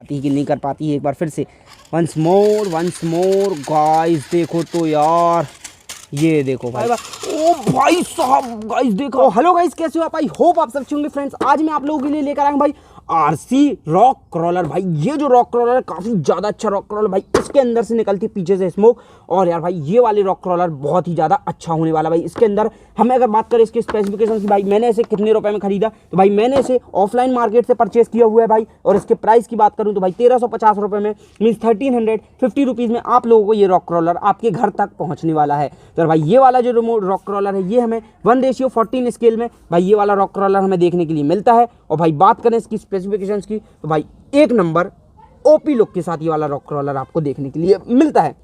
पाती कि नहीं कर पाती है। एक बार फिर से वंस मोर गाइस, देखो तो यार, ये देखो भाई, ओ भाई साहब गाइस देखो। हेलो गाइस, कैसे हो आप? आई होप आप सब अच्छे होंगे। फ्रेंड्स, आज मैं आप लोगों के लिए लेकर आया हूं भाई आरसी रॉक क्रॉलर। भाई ये जो रॉक क्रॉलर है काफी ज्यादा अच्छा रॉक क्रॉलर भाई, इसके अंदर से निकलती है पीछे से स्मोक। और यार भाई ये वाले रॉक क्रॉलर बहुत ही ज्यादा अच्छा होने वाला भाई। इसके अंदर हमें अगर बात करें इसके स्पेसिफिकेशन की, भाई मैंने इसे कितने रुपए में खरीदा, तो भाई मैंने इसे ऑफलाइन मार्केट से परचेस किया हुआ है भाई। और इसके प्राइस की बात करूं तो भाई 1350 रुपए में, मीन्स 1350 रुपीज में आप लोगों को ये रॉक क्रॉलर आपके घर तक पहुंचने वाला है। तो भाई ये वाला जो रिमोट रॉक क्रॉलर है ये हमें 1:14 स्केल में भाई ये वाला रॉक क्रॉलर हमें देखने के लिए मिलता है। और भाई बात करें इसकी स्पेसिफिकेशंस की, तो भाई एक नंबर ओपी लुक के साथ ये वाला रॉक क्रॉलर आपको देखने के लिए मिलता है।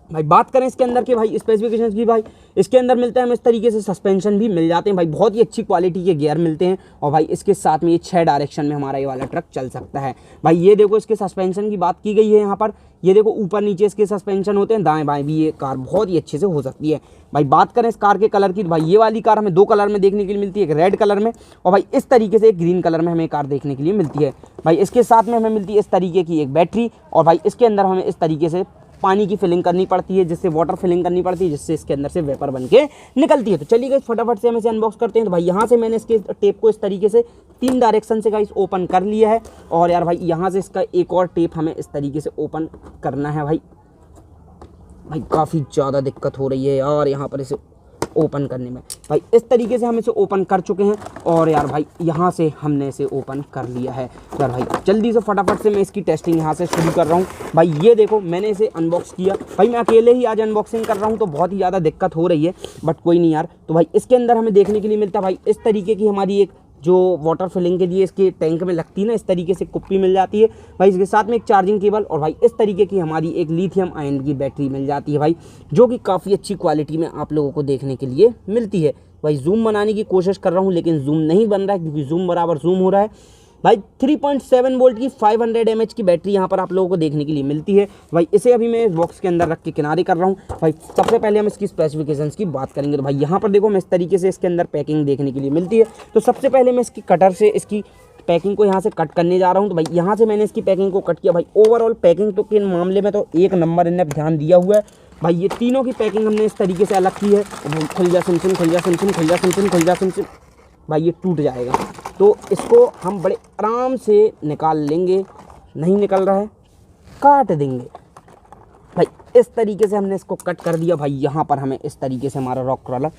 भाई बात करें इसके अंदर के भाई स्पेसिफिकेशंस की, भाई इसके अंदर मिलता है हमें इस तरीके से सस्पेंशन भी मिल जाते हैं भाई, बहुत ही अच्छी क्वालिटी के गियर मिलते हैं। और भाई इसके साथ में ये 6 डायरेक्शन में हमारा ये वाला ट्रक चल सकता है। भाई ये देखो इसके सस्पेंशन की बात की गई है यहाँ पर, ये देखो ऊपर नीचे इसके सस्पेंशन होते हैं, दाएं बाएं भी ये कार बहुत ही अच्छे से हो सकती है। भाई बात करें इस कार के कलर की, भाई ये वाली कार हमें 2 कलर में देखने के लिए मिलती है, एक रेड कलर में और भाई इस तरीके से एक ग्रीन कलर में हमें कार देखने के लिए मिलती है। भाई इसके साथ में हमें मिलती है इस तरीके की एक बैटरी, और भाई इसके अंदर हमें इस तरीके से पानी की फिलिंग करनी पड़ती है, जिससे वाटर फिलिंग करनी पड़ती है, जिससे इसके अंदर से वेपर बन के निकलती है। तो चलिए गाइस फटाफट से हम इसे अनबॉक्स करते हैं। तो भाई यहाँ से मैंने इसके टेप को इस तरीके से 3 डायरेक्शन से गाइस ओपन कर लिया है। और यार भाई यहाँ से इसका एक और टेप हमें इस तरीके से ओपन करना है। भाई काफ़ी ज़्यादा दिक्कत हो रही है यार यहाँ पर इसे ओपन करने में। भाई इस तरीके से हम इसे ओपन कर चुके हैं और यार भाई यहाँ से हमने इसे ओपन कर लिया है। तो यार भाई जल्दी से फटाफट से मैं इसकी टेस्टिंग यहाँ से शुरू कर रहा हूँ। भाई ये देखो मैंने इसे अनबॉक्स किया, भाई मैं अकेले ही आज अनबॉक्सिंग कर रहा हूँ तो बहुत ही ज़्यादा दिक्कत हो रही है, बट कोई नहीं यार। तो भाई इसके अंदर हमें देखने के लिए मिलता है भाई इस तरीके की हमारी एक जो वाटर फिलिंग के लिए इसके टैंक में लगती है ना, इस तरीके से कुप्पी मिल जाती है भाई। इसके साथ में एक चार्जिंग केबल और भाई इस तरीके की हमारी एक लिथियम आयन की बैटरी मिल जाती है भाई, जो कि काफ़ी अच्छी क्वालिटी में आप लोगों को देखने के लिए मिलती है। भाई जूम बनाने की कोशिश कर रहा हूँ लेकिन जूम नहीं बन रहा है, क्योंकि जूम बराबर जूम हो रहा है। भाई 3.7 वोल्ट की 500 mAh की बैटरी यहाँ पर आप लोगों को देखने के लिए मिलती है। भाई इसे अभी मैं इस बॉक्स के अंदर रख के किनारे कर रहा हूँ। भाई सबसे पहले हम इसकी स्पेसिफिकेशंस की बात करेंगे। तो भाई यहाँ पर देखो मैं इस तरीके से इसके अंदर पैकिंग देखने के लिए मिलती है। तो सबसे पहले मैं इसकी कटर से इसकी पैकिंग को यहाँ से कट करने जा रहा हूँ। तो भाई यहाँ से मैंने इसकी पैकिंग को कट किया। भाई ओवरऑल पैकिंग तो के मामले में तो एक नंबर इन्हें ध्यान दिया हुआ है। भाई ये तीनों की पैकिंग हमने इस तरीके से अलग की है। खुल जा सिमसिम, खुल जा सिमसिम, खुल जा सिमसिम, खुल जा सिमसिम। भाई ये टूट जाएगा तो इसको हम बड़े आराम से निकाल लेंगे। नहीं निकल रहा है, काट देंगे। भाई इस तरीके से हमने इसको कट कर दिया। भाई यहाँ पर हमें इस तरीके से हमारा रॉक क्रॉलर,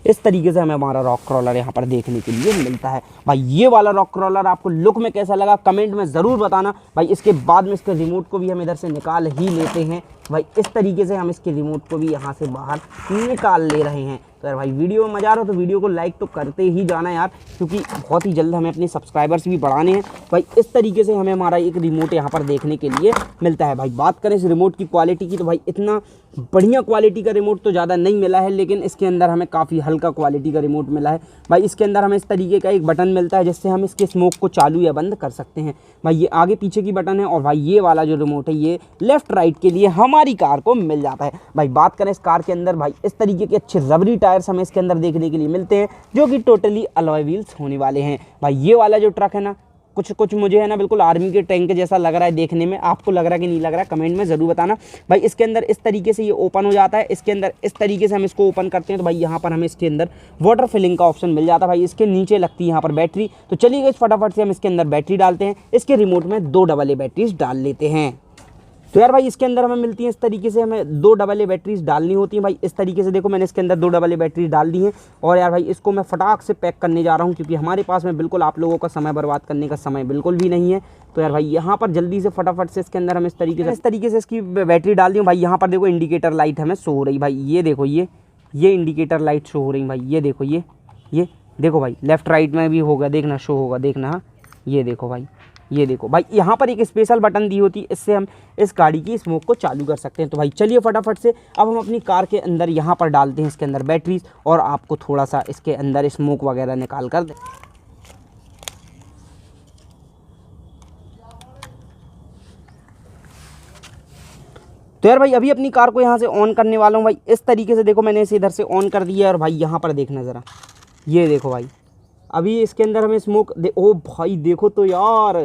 इस तरीके से हमें हमारा रॉक क्रॉलर यहाँ पर देखने के लिए मिलता है। भाई ये वाला रॉक क्रॉलर आपको लुक में कैसा लगा कमेंट में ज़रूर बताना। भाई इसके बाद में इसके रिमोट को भी हम इधर से निकाल ही लेते हैं। भाई इस तरीके से हम इसके रिमोट को भी यहाँ से बाहर निकाल ले रहे हैं। तो यार भाई वीडियो में मज़ा आ रहा हो तो वीडियो को लाइक तो करते ही जाना यार, क्योंकि बहुत ही जल्द हमें अपने सब्सक्राइबर्स भी बढ़ाने हैं। भाई इस तरीके से हमें हमारा एक रिमोट यहाँ पर देखने के लिए मिलता है। भाई बात करें इस रिमोट की क्वालिटी की, तो भाई इतना बढ़िया क्वालिटी का रिमोट तो ज़्यादा नहीं मिला है, लेकिन इसके अंदर हमें काफ़ी हल्का क्वालिटी का रिमोट मिला है। भाई इसके अंदर हमें इस तरीके का एक बटन मिलता है जिससे हम इसके स्मोक को चालू या बंद कर सकते हैं। भाई ये आगे पीछे की बटन है। और भाई ये वाला जो रिमोट है ये लेफ्ट राइट के लिए हमारी कार को मिल जाता है। भाई बात करें इस कार के अंदर, भाई इस तरीके के अच्छे रबरी टायर्स हमें इसके अंदर देखने के लिए मिलते हैं, जो कि टोटली अलॉय व्हील्स होने वाले हैं। भाई ये वाला जो ट्रक है ना, कुछ मुझे है ना बिल्कुल आर्मी के टैंक जैसा लग रहा है देखने में। आपको लग रहा है कि नहीं लग रहा है, कमेंट में ज़रूर बताना। भाई इसके अंदर इस तरीके से ये ओपन हो जाता है। इसके अंदर इस तरीके से हम इसको ओपन करते हैं तो भाई यहाँ पर हमें इसके अंदर वाटर फिलिंग का ऑप्शन मिल जाता है। भाई इसके नीचे लगती है यहाँ पर बैटरी। तो चलिए गाइस फटाफट से हम इसके अंदर बैटरी डालते हैं। इसके रिमोट में 2 AA बैटरीज डाल लेते हैं। तो यार भाई इसके अंदर हमें मिलती है इस तरीके से, हमें 2 AA बैटरीज डालनी होती हैं। भाई इस तरीके से देखो मैंने इसके अंदर 2 AA बैटरीज डाल दी हैं। और यार भाई इसको मैं फटाक से पैक करने जा रहा हूँ, क्योंकि हमारे पास में बिल्कुल आप लोगों का समय बर्बाद करने का समय बिल्कुल भी नहीं है। तो यार भाई यहाँ पर जल्दी से फटाफट से इसके अंदर हम इस तरीके से इसकी बैटरी डाल दी हूँ। भाई यहाँ पर देखो इंडिकेटर लाइट हमें शो हो रही। भाई ये देखो ये इंडिकेटर लाइट शो हो रही। भाई ये देखो ये देखो भाई लेफ्ट राइट में भी होगा, देखना शो होगा, देखना। हाँ ये देखो भाई, ये देखो भाई यहाँ पर एक स्पेशल बटन दी होती है, इससे हम इस गाड़ी की स्मोक को चालू कर सकते हैं। तो भाई चलिए फटाफट से अब हम अपनी कार के अंदर यहाँ पर डालते हैं इसके अंदर बैटरीज, और आपको थोड़ा सा इसके अंदर स्मोक वगैरह निकाल कर दें। तो यार भाई अभी अपनी कार को यहाँ से ऑन करने वाला हूँ। भाई इस तरीके से देखो मैंने इसे इधर से ऑन कर दिया है। और भाई यहाँ पर देखना ज़रा, ये देखो भाई अभी इसके अंदर हमें स्मोक ओ भाई देखो तो यार,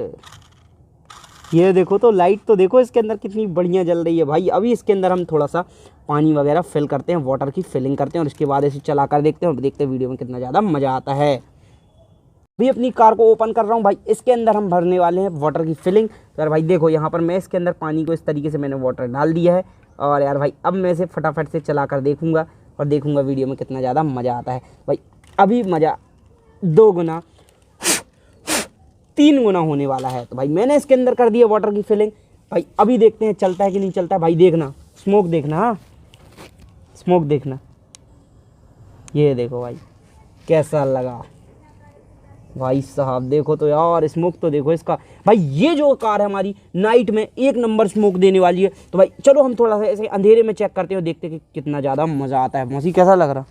ये देखो तो लाइट तो देखो इसके अंदर कितनी बढ़िया जल रही है भाई। अभी इसके अंदर हम थोड़ा सा पानी वगैरह फिल करते हैं, वाटर की फिलिंग करते हैं और इसके बाद इसे चला कर देखते हैं और देखते हैं वीडियो में कितना ज़्यादा मज़ा आता है। भी अपनी कार को ओपन कर रहा हूँ भाई। इसके अंदर हम भरने वाले हैं वाटर की फिलिंग। तो यार भाई देखो यहाँ पर मैं इसके अंदर पानी को इस तरीके से मैंने वाटर डाल दिया है और यार भाई अब मैं इसे फटाफट से चला कर देखूँगा और देखूँगा वीडियो में कितना ज़्यादा मज़ा आता है भाई। अभी मज़ा 2 गुना 3 गुना होने वाला है। तो भाई मैंने इसके अंदर कर दिया वाटर की फिलिंग भाई। अभी देखते हैं चलता है कि नहीं चलता है भाई। देखना स्मोक देखना, हाँ स्मोक देखना। ये देखो भाई कैसा लगा भाई साहब। देखो तो यार स्मोक तो देखो इसका भाई। ये जो कार है हमारी नाइट में 1 नंबर स्मोक देने वाली है। तो भाई चलो हम थोड़ा सा ऐसे अंधेरे में चेक करते हैं और देखते हैं कि कितना ज़्यादा मज़ा आता है। मौसी कैसा लग रहा?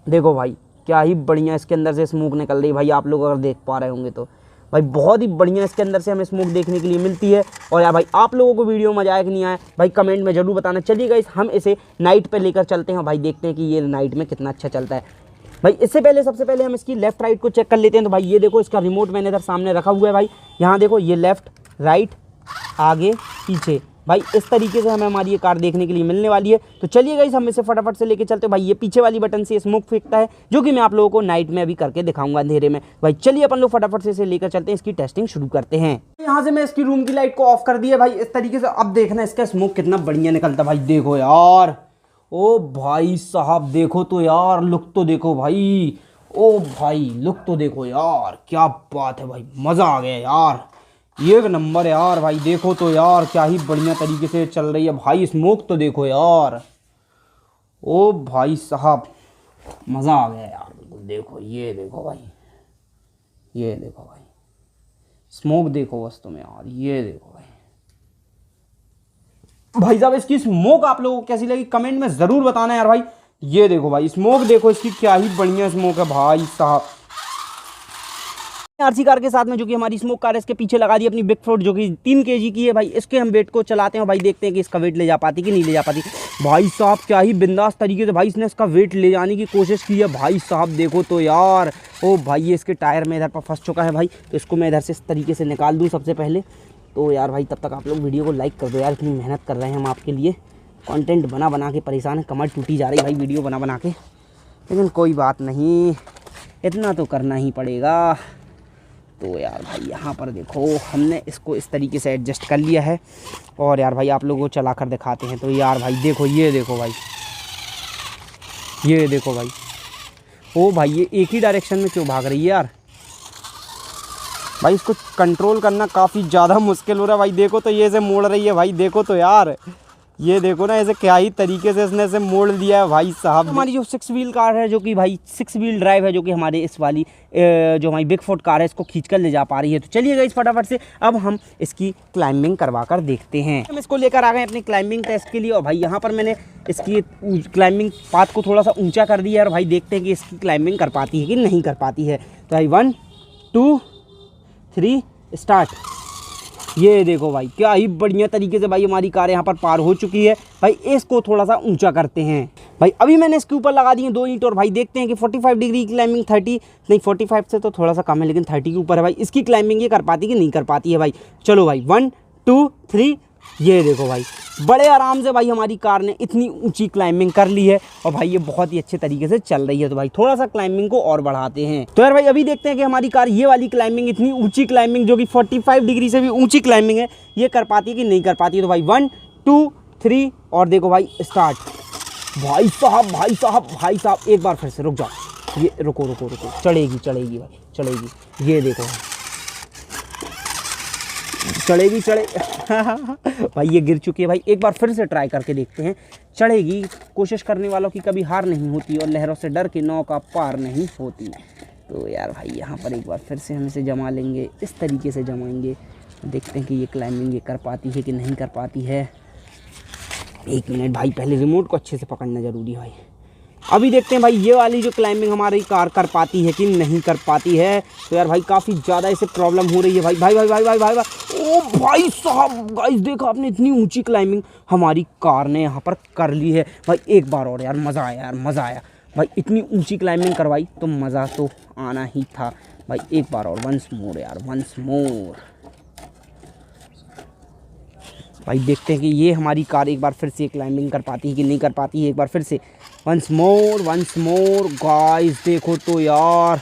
देखो भाई क्या ही बढ़िया इसके अंदर से स्मोक निकल रही है भाई। आप लोग अगर देख पा रहे होंगे तो भाई बहुत ही बढ़िया इसके अंदर से हमें स्मोक देखने के लिए मिलती है। और यार भाई आप लोगों को वीडियो मजा आया कि नहीं आया भाई कमेंट में ज़रूर बताना। चलिए गाइस हम इसे नाइट पे लेकर चलते हैं भाई। देखते हैं कि ये नाइट में कितना अच्छा चलता है भाई। इससे पहले सबसे पहले हम इसकी लेफ्ट राइट को चेक कर लेते हैं। तो भाई ये देखो इसका रिमोट मैंने इधर सामने रखा हुआ है भाई। यहाँ देखो ये लेफ्ट राइट आगे पीछे भाई इस तरीके से हमें हमारी ये कार देखने के लिए मिलने वाली है। तो चलिए गाइस हम इसे फटाफट से लेके चलते हैं भाई। ये पीछे वाली बटन से स्मोक फेंकता है जो कि मैं आप लोगों को नाइट में अभी करके दिखाऊंगा अंधेरे में भाई। चलिए अपन लोग फटाफट से इसे लेकर चलते हैं, इसकी टेस्टिंग शुरू करते हैं। यहाँ से मैं इसकी रूम की लाइट को ऑफ कर दी है भाई इस तरीके से। अब देखना इसका स्मोक कितना बढ़िया निकलता भाई। देखो यार ओ भाई साहब देखो तो यार लुक तो देखो भाई। ओ भाई लुक तो देखो यार क्या बात है भाई। मज़ा आ गया यार, 1 नंबर यार भाई। देखो तो यार क्या ही बढ़िया तरीके से चल रही है भाई। स्मोक तो देखो यार ओ भाई साहब मज़ा आ गया यार बिल्कुल। देखो ये देखो भाई, ये देखो भाई स्मोक देखो बस तुम यार। ये देखो भाई साहब इसकी स्मोक आप लोगों को कैसी लगी कमेंट में ज़रूर बताना यार भाई। ये देखो भाई स्मोक देखो इसकी क्या ही बढ़िया स्मोक है भाई साहब। आरसी कार के साथ में जो कि हमारी स्मोक कार है इसके पीछे लगा दी अपनी बिग फोर्ट जो कि 3 kg की है भाई। इसके हम वेट को चलाते हैं भाई, देखते हैं कि इसका वेट ले जा पाती कि नहीं ले जा पाती। भाई साहब क्या ही बिंदास तरीके से भाई इसने इसका वेट ले जाने की कोशिश की है भाई साहब। देखो तो यार ओ भाई ये इसके टायर में इधर पर फंस चुका है भाई। तो इसको मैं इधर से इस तरीके से निकाल दूँ सबसे पहले। तो यार भाई तब तक आप लोग वीडियो को लाइक कर दो यार। इतनी मेहनत कर रहे हैं हम आपके लिए, कंटेंट बना बना के परेशान है। कमर टूटी जा रही भाई वीडियो बना बना के, लेकिन कोई बात नहीं इतना तो करना ही पड़ेगा। तो यार भाई यहाँ पर देखो हमने इसको इस तरीके से एडजस्ट कर लिया है और यार भाई आप लोगों को चला कर दिखाते हैं। तो यार भाई देखो ये देखो भाई, ये देखो भाई ओ भाई ये एक ही डायरेक्शन में क्यों भाग रही है यार भाई। इसको कंट्रोल करना काफ़ी ज़्यादा मुश्किल हो रहा है भाई। देखो तो ये ऐसे मोड़ रही है भाई। देखो तो यार ये देखो ना ऐसे क्या ही तरीके से इसने ऐसे मोड़ दिया है भाई साहब। हमारी जो 6 व्हील कार है जो कि भाई 6 व्हील ड्राइव है जो कि हमारे इस वाली जो हमारी बिग फोर्ट कार है इसको खींचकर ले जा पा रही है। तो चलिए गाइस फटाफट से अब हम इसकी क्लाइंबिंग करवा कर देखते हैं। हम इसको लेकर आ गए अपनी क्लाइंबिंग टेस्ट के लिए और भाई यहाँ पर मैंने इसकी क्लाइंबिंग पाथ को थोड़ा सा ऊँचा कर दिया है और भाई देखते हैं कि इसकी क्लाइंबिंग कर पाती है कि नहीं कर पाती है। तो भाई 1 2 3 स्टार्ट। ये देखो भाई क्या ही बढ़िया तरीके से भाई हमारी कार यहाँ पर पार हो चुकी है भाई। इसको थोड़ा सा ऊंचा करते हैं भाई। अभी मैंने इसके ऊपर लगा दिए 2 ईंट और भाई देखते हैं कि 45 डिग्री की क्लाइंबिंग 30 नहीं 45 से तो थोड़ा सा कम है लेकिन 30 के ऊपर है भाई। इसकी क्लाइंबिंग ये कर पाती कि नहीं कर पाती है भाई। चलो भाई 1 2 3। ये देखो भाई बड़े आराम से भाई हमारी कार ने इतनी ऊंची क्लाइंबिंग कर ली है और भाई ये बहुत ही अच्छे तरीके से चल रही है। तो भाई थोड़ा सा क्लाइंबिंग को और बढ़ाते हैं। तो यार भाई अभी देखते हैं कि हमारी कार ये वाली क्लाइंबिंग इतनी ऊंची क्लाइंबिंग जो कि 45 डिग्री से भी ऊंची क्लाइंबिंग है ये कर पाती है कि नहीं कर पाती है। तो भाई 1 2 3 और देखो भाई स्टार्ट। भाई साहब भाई साहब भाई साहब एक बार फिर से रुक जाओ। ये रुको रुको रुको चढ़ेगी चढ़ेगी भाई चढ़ेगी। ये देखो चढ़ेगी चढ़े भाई ये गिर चुकी है भाई। एक बार फिर से ट्राई करके देखते हैं। चढ़ेगी, कोशिश करने वालों की कभी हार नहीं होती और लहरों से डर के नौका पार नहीं होती। तो यार भाई यहाँ पर एक बार फिर से हम इसे जमा लेंगे, इस तरीके से जमाएंगे। देखते हैं कि ये क्लाइंबिंग ये कर पाती है कि नहीं कर पाती है। 1 मिनट भाई पहले रिमोट को अच्छे से पकड़ना ज़रूरी है भाई। अभी देखते हैं भाई ये वाली जो क्लाइंबिंग हमारी कार कर पाती है कि नहीं कर पाती है। तो यार भाई काफ़ी ज़्यादा इसे प्रॉब्लम हो रही है भाई भाई भाई भाई भाई भाई भाई ओ भाई साहब गाइस देखो आपने इतनी ऊंची क्लाइंबिंग हमारी कार ने यहाँ पर कर ली है भाई। एक बार और यार मज़ा आया यार मज़ा आया भाई। इतनी ऊंची क्लाइंबिंग करवाई तो मज़ा तो आना ही था भाई। एक बार और वंस मोर यार वंस मोर। भाई देखते हैं कि ये हमारी कार एक बार फिर से क्लाइंबिंग कर पाती है कि नहीं कर पाती है। एक बार फिर से वंस मोर गाइस देखो तो यार,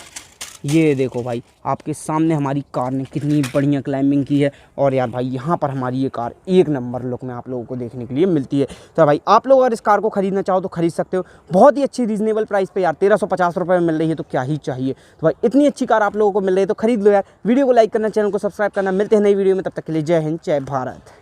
ये देखो भाई आपके सामने हमारी कार ने कितनी बढ़िया क्लाइंबिंग की है। और यार भाई यहाँ पर हमारी ये कार एक नंबर लुक में आप लोगों को देखने के लिए मिलती है। तो भाई आप लोग अगर इस कार को खरीदना चाहो तो खरीद सकते हो, बहुत ही अच्छी रीजनेबल प्राइस पे यार 1350 रुपये में मिल रही है, तो क्या ही चाहिए। तो भाई इतनी अच्छी कार आप लोगों को मिल रही है तो खरीद लो यार। वीडियो को लाइक करना, चैनल को सब्सक्राइब करना। मिलते हैं नई वीडियो में, तब तक के लिए जय हिंद जय भारत।